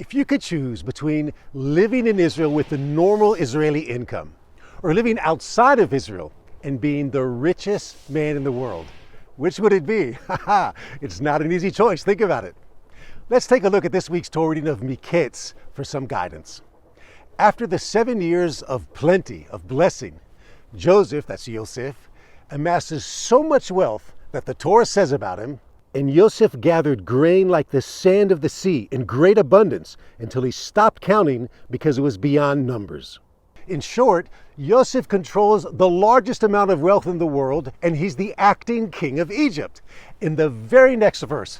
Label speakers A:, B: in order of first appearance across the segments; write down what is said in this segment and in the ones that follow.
A: If you could choose between living in Israel with the normal Israeli income or living outside of Israel and being the richest man in the world, which would it be? It's not an easy choice. Think about it. Let's take a look at this week's Torah reading of Miketz for some guidance. After the 7 years of plenty, of blessing, Joseph, that's Yosef, amasses so much wealth that the Torah says about him, and Yosef gathered grain like the sand of the sea in great abundance until he stopped counting because it was beyond numbers. In short, Yosef controls the largest amount of wealth in the world, and he's the acting king of Egypt. In the very next verse,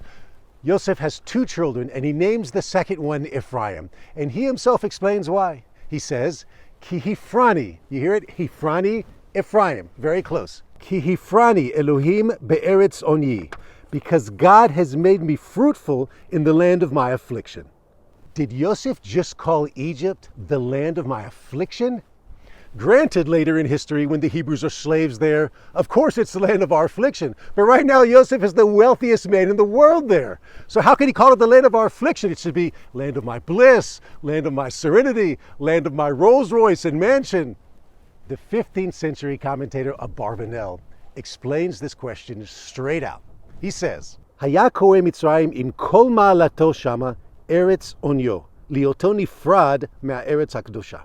A: Yosef has 2 children, and he names the second one Ephraim. And he himself explains why. He says, Ki hifrani. You hear it? Hifrani, Ephraim. Very close. Ki hifrani Elohim be'eretz onyi. Because God has made me fruitful in the land of my affliction. Did Yosef just call Egypt the land of my affliction? Granted, later in history, when the Hebrews are slaves there, of course it's the land of our affliction. But right now, Yosef is the wealthiest man in the world there. So how can he call it the land of our affliction? It should be land of my bliss, land of my serenity, land of my Rolls Royce and mansion. The 15th century commentator Abarbanel explains this question straight out. He says, Haya koe Mitzrayim im kol ma'alato shama eretz onyo, lioto nifrad ma'eretz hakdosha.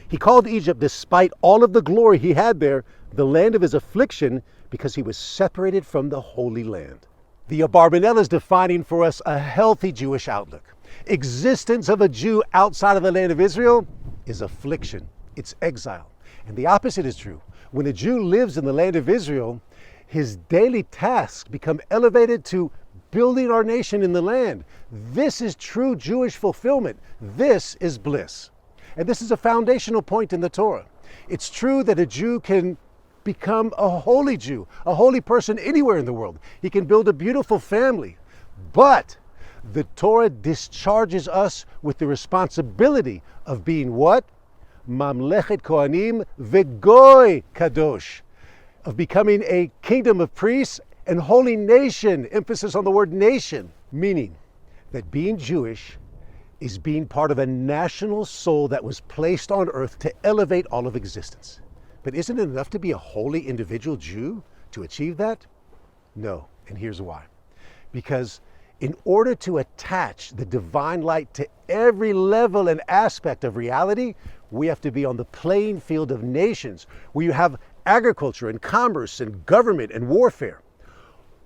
A: He called Egypt, despite all of the glory he had there, the land of his affliction because he was separated from the Holy Land. The Abarbanel is defining for us a healthy Jewish outlook. Existence of a Jew outside of the land of Israel is affliction. It's exile. And the opposite is true. When a Jew lives in the land of Israel, his daily tasks become elevated to building our nation in the land. This is true Jewish fulfillment. This is bliss. And this is a foundational point in the Torah. It's true that a Jew can become a holy Jew, a holy person anywhere in the world. He can build a beautiful family. But the Torah discharges us with the responsibility of being what? Mamlechet Kohanim vegoy kadosh. Of becoming a kingdom of priests and holy nation. Emphasis on the word nation. Meaning that being Jewish is being part of a national soul that was placed on earth to elevate all of existence. But isn't it enough to be a holy individual Jew to achieve that? No, and here's why. Because in order to attach the divine light to every level and aspect of reality, we have to be on the playing field of nations, where you have agriculture and commerce and government and warfare.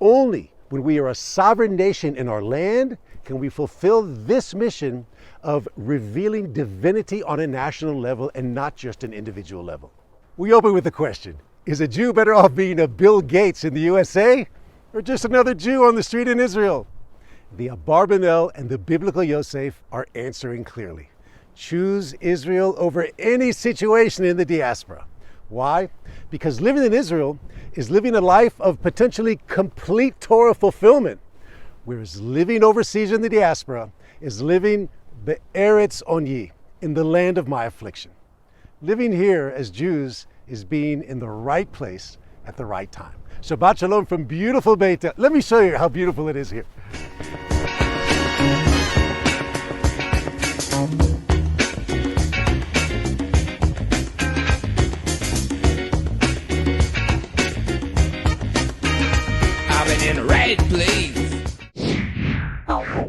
A: Only when we are a sovereign nation in our land can we fulfill this mission of revealing divinity on a national level and not just an individual level. We open with the question, is a Jew better off being a Bill Gates in the USA or just another Jew on the street in Israel? The Abarbanel and the biblical Yosef are answering clearly. Choose Israel over any situation in the diaspora. Why? Because living in Israel is living a life of potentially complete Torah fulfillment, whereas living overseas in the diaspora is living be'eretz onyi, in the land of my affliction. Living here as Jews is being in the right place at the right time. Shabbat Shalom from beautiful Beit. Let me show you how beautiful it is here.
B: In right place. Ow.